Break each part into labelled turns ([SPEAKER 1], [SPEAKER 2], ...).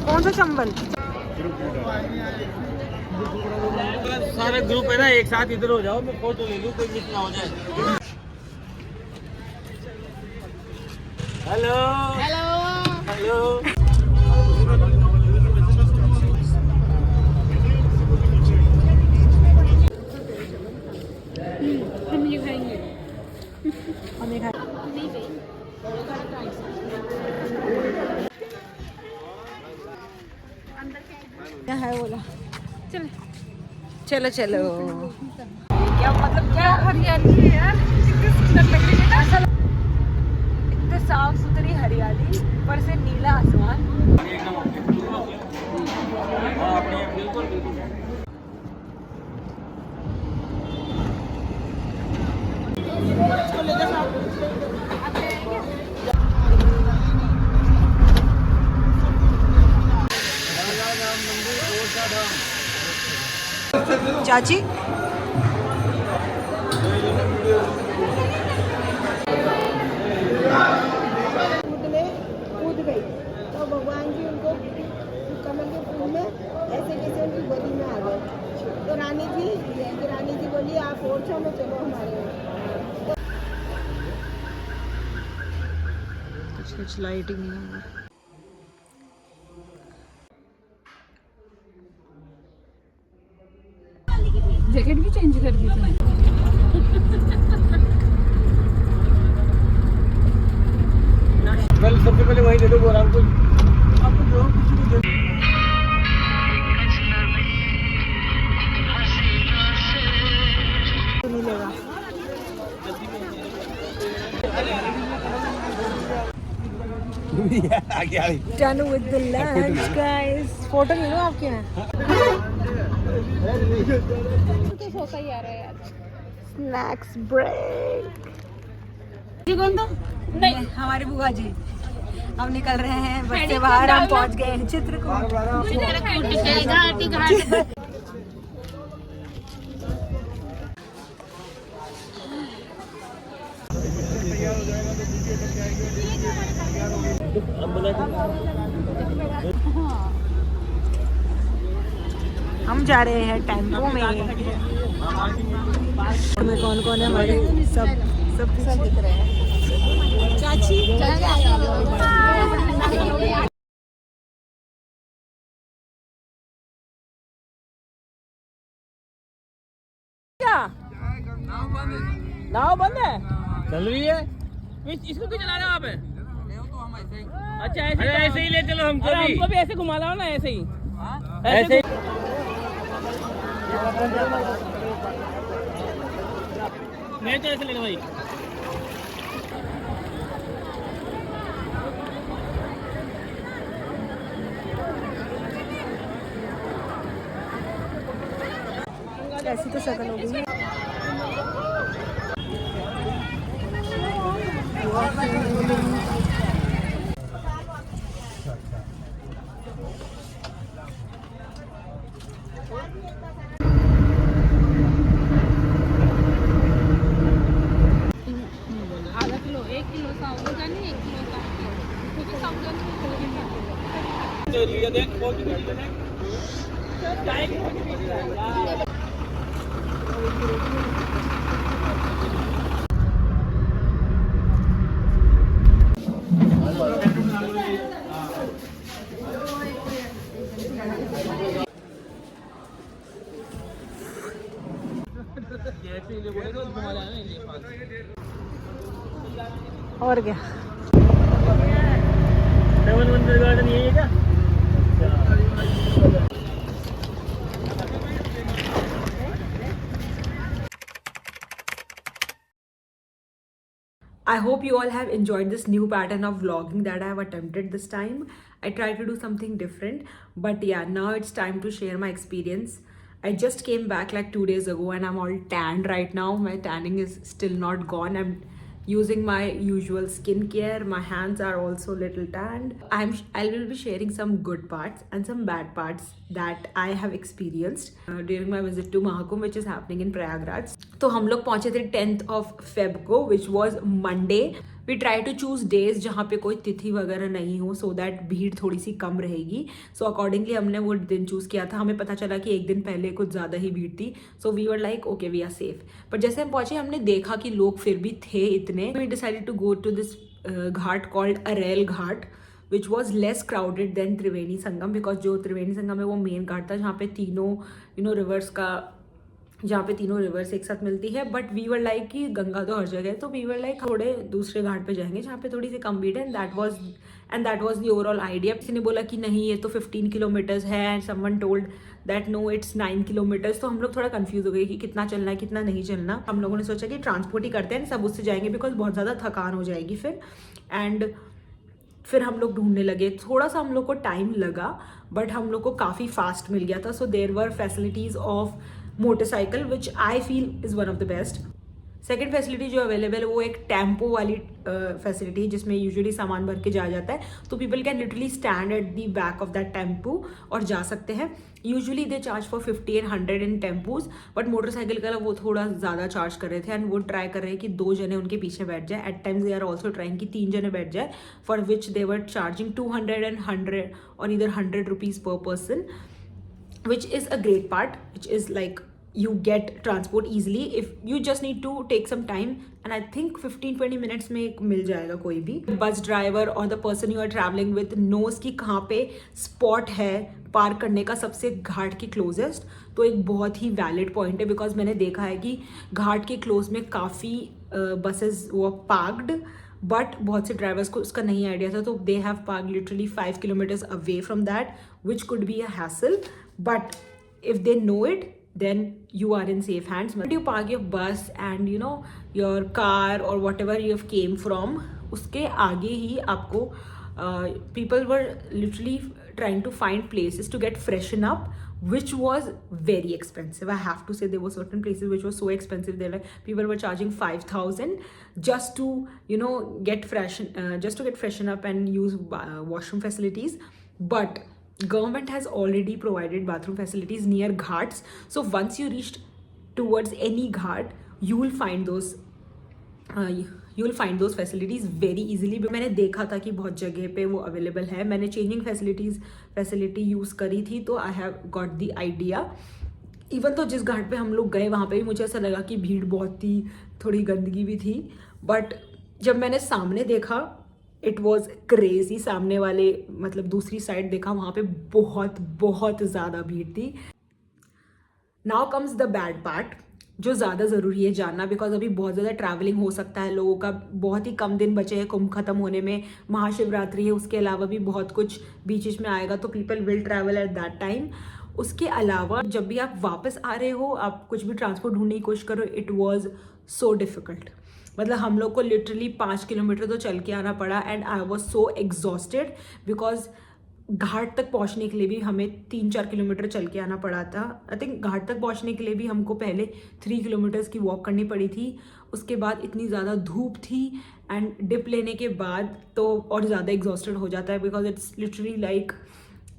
[SPEAKER 1] कौन सा चंबल?
[SPEAKER 2] सारे ग्रुप है ना, एक साथ इधर हो जाओ, मैं फोटो ले लूं, कोई मिस ना हो जाए। Hello hello hello.
[SPEAKER 1] हम ये खाएंगे। हम ये खाएंगे। क्या है बोला? चलो चलो चलो। क्या मतलब, क्या हरियाली है यार, कितनी सुंदर लग रही है ना। इतने साफ सुथरी हरियाली, ऊपर से नीला आसमान। चाची
[SPEAKER 3] कूद गई तो भगवान जी उनको कमल के फूल में ऐसे कैसे उनकी गोदी में आ गए। तो रानी जी बोली आप और चलो चलो हमारे यहाँ।
[SPEAKER 1] कुछ लाइटिंग है। जैकेट भी चेंज कर दी तूने।
[SPEAKER 2] कल सबसे पहले वही दे दो बोरा को।
[SPEAKER 1] मिलेगा। Done with the lunch, guys. Photo ले लो आपके यहाँ। तो सोता ही आ रहा है यार। Snacks break। जी कौन था? नहीं, हमारी बुआ जी। हम निकल रहे हैं बस से बाहर, हम पहुंच गए हैं चित्रकूट। हम जा रहे हैं टेम्पो में। हमें कौन कौन है हमारे सब दिख रहे हैं। चाची क्या नाव बंद है?
[SPEAKER 2] चल रही है।
[SPEAKER 1] इसको क्यों चला रहे हो आप? अच्छा
[SPEAKER 2] ऐसे ही ले चलो हमको
[SPEAKER 1] भी ऐसे घुमा लाओ ना, ऐसे ही
[SPEAKER 2] ऐसे ही।
[SPEAKER 1] मैं तो ऐसे लेना भाई। ऐसी तो शक्ल होगी। आधा किलो, 1 किलो साबुदाना, 1 किलो का, क्योंकि साबुदाना और क्या?
[SPEAKER 2] सेवन वंडर गार्डन यही है क्या?
[SPEAKER 1] I hope you all have enjoyed this new pattern of vlogging that I have attempted this time. I tried to do something different, but yeah, now it's time to share my experience. I just came back like 2 days ago and I'm all tanned right now. My tanning is still not gone. using my usual skincare. My hands are also little tanned. I will be sharing some good parts and some bad parts that I have experienced during my visit to Mahakumbh, which is happening in Prayagraj. तो हम लोग पहुंचे थे 10th of Feb को, which was Monday. We try to choose days जहाँ पे कोई तिथि वगैरह नहीं हो, सो दैट भीड़ थोड़ी सी कम रहेगी. सो अकॉर्डिंगली हमने वो दिन चूज किया था. हमें पता चला कि एक दिन पहले कुछ ज़्यादा ही भीड़ थी, so we were like okay we are safe. But जैसे हम पहुंचे हमने देखा कि लोग फिर भी थे इतने. We decided to go to this ghat called Arail ghat, which was less crowded than Triveni Sangam, because जो त्रिवेणी संगम है वो मेन घाट था जहाँ पे तीनों रिवर्स का, जहाँ पे तीनों रिवर्स एक साथ मिलती है. बट वी वर लाइक कि गंगा तो हर जगह है, तो वी वर लाइक थोड़े दूसरे घाट पे जाएंगे जहाँ पे थोड़ी सी कम भीड़ है. And that was the overall idea. किसी ने बोला कि नहीं ये तो 15 किलोमीटर्स है, and someone told that no it's 9 kilometres. तो हम लोग थोड़ा कंफ्यूज हो गए कि कितना चलना है कितना नहीं चलना. हम लोगों ने सोचा कि ट्रांसपोर्ट ही करते हैं, सब उससे जाएंगे बिकॉज बहुत ज़्यादा थकान हो जाएगी फिर. एंड फिर हम लोग ढूंढने लगे. थोड़ा सा हम लोग को टाइम लगा बट हम लोग को काफ़ी फास्ट मिल गया था. So there were facilities of motorcycle which I feel is one of the best. Second facility जो अवेलेबल है वो एक टेम्पो वाली फैसिलिटी है जिसमें यूजुअली सामान भर के जाया जाता है. तो people can literally stand at the back of that tempo और जा सकते हैं. Usually they charge for 50 and 100 in tempos, but motorcycle का वो थोड़ा ज़्यादा चार्ज कर रहे थे. एंड वो ट्राई कर रहे हैं कि 2 जने उनके पीछे बैठ जाए. At times they are also trying कि 3 जने बैठ जाए, for which they were charging 200 and 100 और इधर 100 rupees per person, which is a great part, which is like you get transport easily if you just need to take some time. and I think 15-20 minutes में मिल जाएगा कोई भी. Bus driver और the person you are travelling with knows की कहाँ पे spot है park करने का सबसे घाट के क्लोजेस्ट. तो एक बहुत ही वैलिड पॉइंट है बिकॉज मैंने देखा है कि घाट के क्लोज में काफ़ी बसेस वो पार्क्ड, बट बहुत से ड्राइवर्स को उसका नहीं आइडिया था. तो they have park literally 5 kilometers away from that, which could be a hassle. But if they know it then you are in safe hands. But you park your bus and your car or whatever you have came from, उसके आगे ही आपको people were literally trying to find places to get freshen up, which was very expensive. I have to say there were certain places which were so expensive. They people were charging 5,000 just to get freshen up and use washroom facilities. But government has already provided bathroom facilities near ghats, so once you reach towards any ghat you will find those facilities very easily. मैंने देखा था कि बहुत जगह पे वो available है. मैंने चेंजिंग फैसिलिटी यूज़ करी थी, तो I have got the idea. Even तो जिस घाट पे हम लोग गए वहाँ पे भी मुझे ऐसा लगा कि भीड़ बहुत थी, थोड़ी गंदगी भी थी. बट जब मैंने सामने देखा इट वॉज क्रेजी. सामने वाले मतलब दूसरी साइड देखा, वहाँ पे बहुत बहुत ज़्यादा भीड़ थी. Now comes the bad part, जो ज़्यादा ज़रूरी है जानना, बिकॉज अभी बहुत ज़्यादा ट्रैवलिंग हो सकता है लोगों का. बहुत ही कम दिन बचे हैं कुंभ खत्म होने में. महाशिवरात्रि है, उसके अलावा भी बहुत कुछ बीचेस में आएगा, तो people will travel at that time. उसके अलावा जब भी आप वापस आ रहे हो, आप कुछ भी ट्रांसपोर्ट ढूंढने की कोशिश करो, इट वॉज सो डिफ़िकल्ट. मतलब हम लोग को लिटरली 5 किलोमीटर तो चल के आना पड़ा. And I was so exhausted because घाट तक पहुंचने के लिए भी हमें 3-4 किलोमीटर चल के आना पड़ा था. आई थिंक घाट तक पहुंचने के लिए भी हमको पहले 3 किलोमीटर्स की वॉक करनी पड़ी थी. उसके बाद इतनी ज़्यादा धूप थी, एंड डिप लेने के बाद तो और ज़्यादा एग्जॉस्टेड हो जाता है बिकॉज इट्स लिटरली लाइक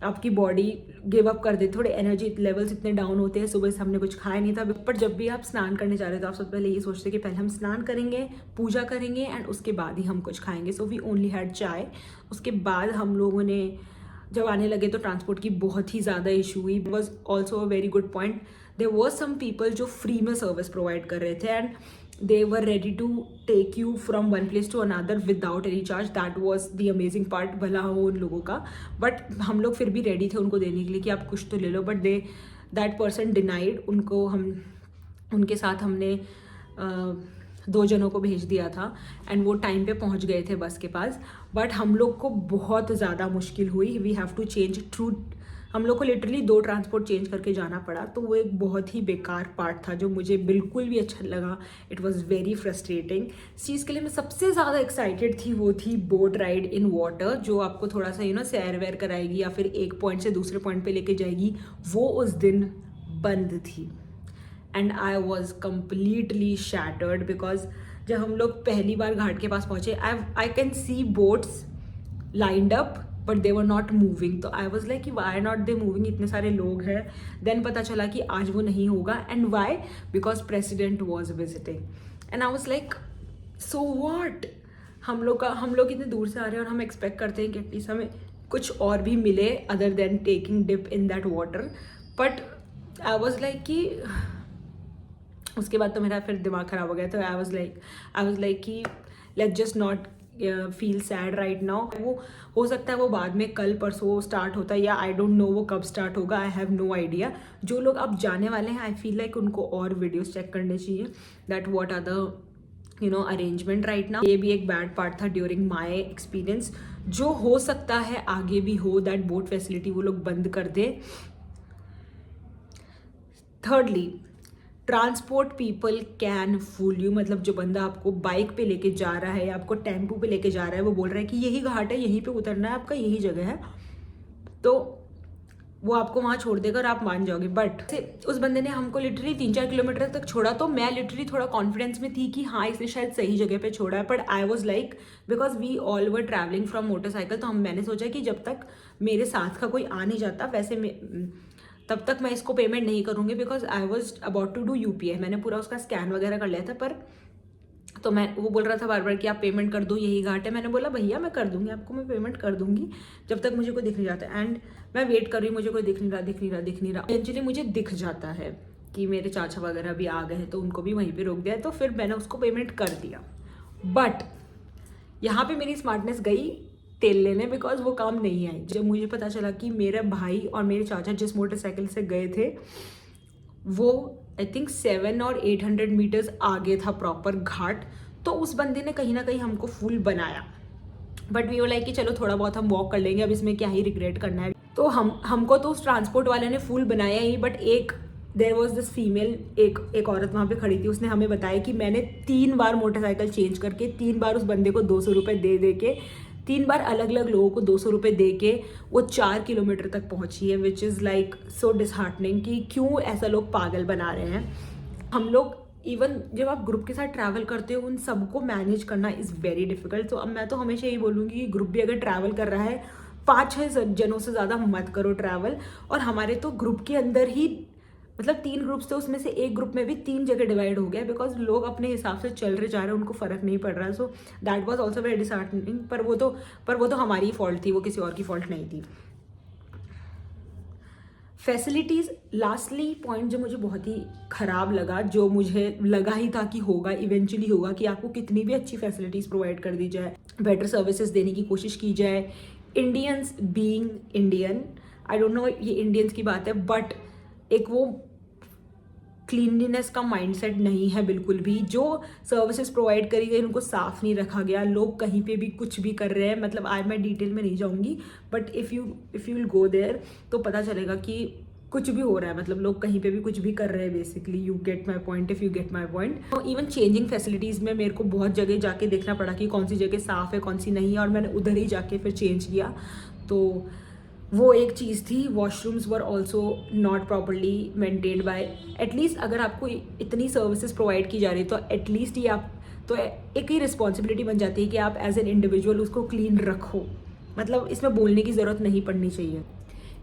[SPEAKER 1] आपकी बॉडी गिव अप कर देती. थोड़े एनर्जी लेवल्स इतने डाउन होते हैं. सुबह से हमने कुछ खाया नहीं था. पर जब भी आप स्नान करने जा रहे थे, आप सबसे पहले ये सोचते कि पहले हम स्नान करेंगे, पूजा करेंगे, एंड उसके बाद ही हम कुछ खाएंगे. सो वी ओनली हैड चाय. उसके बाद हम लोगों ने जब आने लगे तो ट्रांसपोर्ट की बहुत ही ज़्यादा इशू हुई. It was also a very good point. There was some people जो फ्री में सर्विस प्रोवाइड कर रहे थे, and they were ready to take you from one place to another without any charge. That was the amazing part. भला हो उन लोगों का, बट हम लोग फिर भी रेडी थे उनको देने के लिए कि आप कुछ तो ले लो. But that person denied. उनके साथ हमने 2 जनों को भेज दिया था, एंड वो टाइम पे पहुंच गए थे बस के पास. बट हम लोग को बहुत ज़्यादा मुश्किल हुई. वी हैव टू चेंज हम लोग को लिटरली 2 ट्रांसपोर्ट चेंज करके जाना पड़ा. तो वो एक बहुत ही बेकार पार्ट था जो मुझे बिल्कुल भी अच्छा लगा. It was very frustrating. इस चीज़ के लिए मैं सबसे ज़्यादा एक्साइटेड थी, वो थी बोट राइड इन वाटर, जो आपको थोड़ा सा सैर वैर कराएगी या फिर एक पॉइंट से दूसरे पॉइंट पे लेके जाएगी. वो उस दिन बंद थी, and I was completely shattered because जब हम लोग पहली बार घाट के पास पहुंचे, I can see boats lined up but they were not moving. तो आई वॉज लाइक कि वाई नॉट दे मूविंग, इतने सारे लोग हैं. देन पता चला कि आज वो नहीं होगा. And why? Because president was visiting. And I was like so what. हम लोग इतने दूर से आ रहे हैं और हम एक्सपेक्ट करते हैं कि एटलीस्ट हमें कुछ और भी मिले other than taking dip in that water. But I was like कि उसके बाद तो मेरा फिर दिमाग ख़राब हो गया. तो आई वॉज लाइक कि let's just not feel sad right now. वो हो सकता है वो बाद में कल परसों स्टार्ट होता है या आई डोंट नो वो कब स्टार्ट होगा. I have no idea. जो लोग अब जाने वाले हैं आई फील लाइक उनको और वीडियोस चेक करने चाहिए that what are the arrangement right now. ये भी एक बैड पार्ट था ड्यूरिंग माई एक्सपीरियंस. जो हो सकता है आगे भी हो दैट बोट फैसिलिटी वो लोग बंद कर दे. Thirdly, transport people can fool you. मतलब जो बंदा आपको बाइक पे लेके जा रहा है या आपको टेम्पू पे लेके जा रहा है वो बोल रहा है कि यही घाट है, यहीं पे उतरना है आपका, यही जगह है, तो वो आपको वहाँ छोड़ देगा और आप मान जाओगे. बट उस बंदे ने हमको लिटरली 3-4 किलोमीटर तक छोड़ा. तो मैं लिटरली थोड़ा कॉन्फिडेंस में थी कि हाँ इसने शायद सही जगह पे छोड़ा है. But I was like because we all were travelling from motorcycle, तो मैंने सोचा कि जब तक मेरे साथ का कोई आ नहीं जाता वैसे तब तक मैं इसको पेमेंट नहीं करूँगी. Because I was about to do UPI. मैंने पूरा उसका स्कैन वगैरह कर लिया था. पर तो वो बोल रहा था बार बार कि आप पेमेंट कर दो, यही घाट है. मैंने बोला भैया मैं कर दूंगी आपको, मैं पेमेंट कर दूंगी जब तक मुझे कोई दिख नहीं जाता. एंड मैं वेट कर रही हूँ, मुझे कोई दिख नहीं रहा. एक्चुअली मुझे दिख जाता है कि मेरे चाचा वगैरह भी आ गए हैं तो उनको भी वहीं पर रोक दिया. तो फिर मैंने उसको पेमेंट कर दिया. बट यहाँ पर मेरी स्मार्टनेस गई तेल लेने बिकॉज वो काम नहीं आई. जब मुझे पता चला कि मेरा भाई और मेरे चाचा जिस मोटरसाइकिल से गए थे वो आई थिंक 700 और 800 मीटर्स आगे था प्रॉपर घाट. तो उस बंदे ने कहीं ना कहीं हमको फुल बनाया. बट वी वो लाइक कि चलो थोड़ा बहुत हम वॉक कर लेंगे, अब इसमें क्या ही रिग्रेट करना है. तो हमको तो उस ट्रांसपोर्ट वाले ने फुल बनाया ही. But there was this female, एक औरत वहाँ पे खड़ी थी. उसने हमें बताया कि मैंने 3 बार मोटरसाइकिल चेंज करके 3 बार उस बंदे को 200 रुपये दे के 3 बार अलग अलग लोगों को 200 रुपये दे के वो 4 किलोमीटर तक पहुंची है. विच इज़ लाइक सो डिसहार्टनिंग कि क्यों ऐसा लोग पागल बना रहे हैं. हम लोग इवन जब आप ग्रुप के साथ ट्रैवल करते हो उन सबको मैनेज करना इज़ वेरी डिफिकल्ट. तो अब मैं तो हमेशा यही बोलूँगी कि ग्रुप भी अगर ट्रैवल कर रहा है 5-6 जनों से ज़्यादा मत करो ट्रैवल. और हमारे तो ग्रुप के अंदर ही मतलब 3 ग्रुप्स थे, उसमें से एक ग्रुप में भी 3 जगह डिवाइड हो गया बिकॉज लोग अपने हिसाब से चल रहे जा रहे हैं, उनको फ़र्क नहीं पड़ रहा. So that was also very disheartening. पर वो तो हमारी ही फॉल्ट थी, वो किसी और की फॉल्ट नहीं थी. फैसिलिटीज़, लास्टली पॉइंट जो मुझे बहुत ही ख़राब लगा, जो मुझे लगा ही था कि होगा इवेंचुअली होगा, कि आपको कितनी भी अच्छी फैसिलिटीज़ प्रोवाइड कर दी जाए, बेटर सर्विसेज देने की कोशिश की जाए. Indians being Indian, I don't know ये इंडियंस की बात है, बट एक वो क्लीनलीनेस का माइंडसेट नहीं है बिल्कुल भी. जो सर्विसेज प्रोवाइड करी गई उनको साफ़ नहीं रखा गया. लोग कहीं पे भी कुछ भी कर रहे हैं. मतलब आज मैं डिटेल में नहीं जाऊंगी but if you will go there तो पता चलेगा कि कुछ भी हो रहा है. मतलब लोग कहीं पे भी कुछ भी कर रहे हैं basically. You get my point if you get my point. तो इवन चेंजिंग फैसिलिटीज़ में मेरे को बहुत जगह जाके देखना पड़ा कि कौन सी जगह साफ़ है कौन सी नहीं है, और मैंने उधर ही जाके फिर चेंज किया. तो वो एक चीज़ थी. Washrooms were also not properly maintained by. At least अगर आपको इतनी सर्विसेज प्रोवाइड की जा रही है तो एटलीस्ट ये आप तो एक ही रिस्पॉन्सिबिलिटी बन जाती है कि आप एज एन इंडिविजुअल उसको क्लीन रखो. मतलब इसमें बोलने की ज़रूरत नहीं पड़नी चाहिए.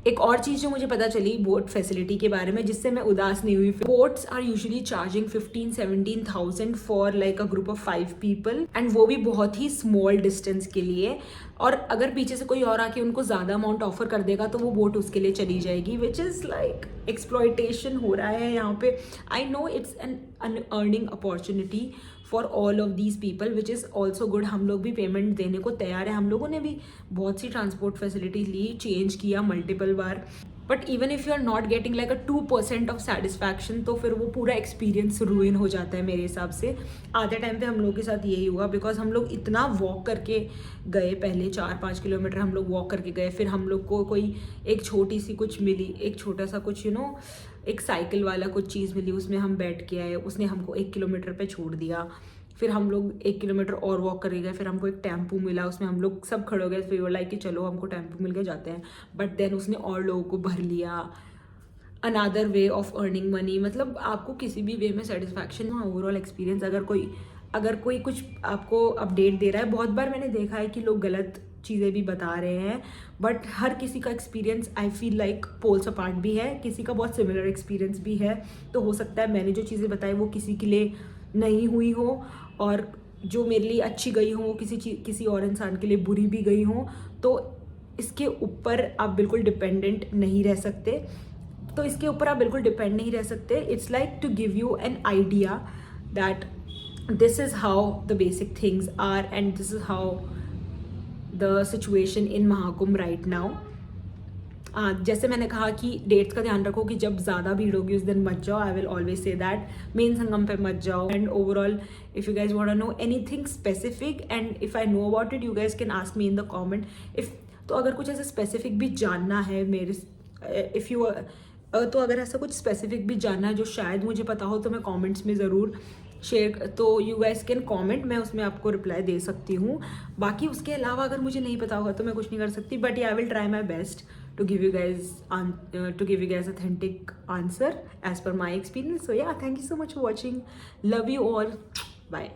[SPEAKER 1] एक और चीज़ जो मुझे पता चली बोट फैसिलिटी के बारे में जिससे मैं उदास नहीं हुई, boats are usually charging 15-17,000 for like a group of 5 people, and वो भी बहुत ही स्मॉल डिस्टेंस के लिए. और अगर पीछे से कोई और आके उनको ज़्यादा अमाउंट ऑफर कर देगा तो वो बोट उसके लिए चली जाएगी, विच इज़ लाइक एक्सप्लॉयटेशन हो रहा है यहाँ पे. I know it's an earning opportunity for all of these people which is also good. हम लोग भी पेमेंट देने को तैयार है. हम लोगों ने भी बहुत सी ट्रांसपोर्ट फैसिलिटी ली, चेंज किया मल्टीपल बार. But even if you are not getting like a 2% of satisfaction तो फिर वो पूरा एक्सपीरियंस रूइन हो जाता है मेरे हिसाब से. आधे टाइम पे हम लोग के साथ यही हुआ बिकॉज हम लोग इतना वॉक करके गए. पहले 4-5 किलोमीटर हम लोग वॉक करके गए. फिर हम लोग को कोई एक छोटी सी कुछ मिली, एक छोटा सा कुछ एक साइकिल वाला कुछ चीज़ मिली, उसमें हम बैठ के आए. उसने हमको 1 किलोमीटर पे छोड़ दिया. फिर हम लोग 1 किलोमीटर और वॉक करके गए. फिर हमको एक टेम्पू मिला, उसमें हम लोग सब खड़े हो गए. फिर वो लाइक कि चलो हमको टेम्पू मिल गया जाते हैं. बट देन उसने और लोगों को भर लिया. Another way of earning money. मतलब आपको किसी भी वे में सेटिस्फैक्शन, ओवरऑल एक्सपीरियंस अगर कोई अगर कोई कुछ आपको अपडेट दे रहा है, बहुत बार मैंने देखा है कि लोग गलत चीज़ें भी बता रहे हैं, बट हर किसी का experience I feel like poles apart भी है, किसी का बहुत सिमिलर एक्सपीरियंस भी है। तो हो सकता है मैंने जो चीज़ें बताई वो किसी के लिए नहीं हुई हो, और जो मेरे लिए अच्छी गई हो वो किसी और इंसान के लिए बुरी भी गई हो। तो इसके ऊपर आप बिल्कुल डिपेंडेंट नहीं रह सकते, it's like to give you an idea that this is how the basic things are and this is how the situation in Mahakumbh right now. जैसे मैंने कहा कि डेट्स का ध्यान रखो कि जब ज़्यादा भीड़ होगी उस दिन मत जाओ। I will always say that main Sangam पे मत जाओ। And overall if you guys want to know anything specific and if I know about it, you guys can ask me in the comment. तो अगर कुछ ऐसे स्पेसिफिक भी जानना है तो अगर ऐसा कुछ स्पेसिफिक भी जानना है जो शायद मुझे पता हो, तो मैं कमेंट्स में ज़रूर शेयर, तो यू गाइस कैन कमेंट, मैं उसमें आपको रिप्लाई दे सकती हूँ। बाकी उसके अलावा अगर मुझे नहीं पता होगा तो मैं कुछ नहीं कर सकती, but I will try my best to give you guys authentic answer as per my experience. So yeah, thank you so much for watching. Love you all. Bye.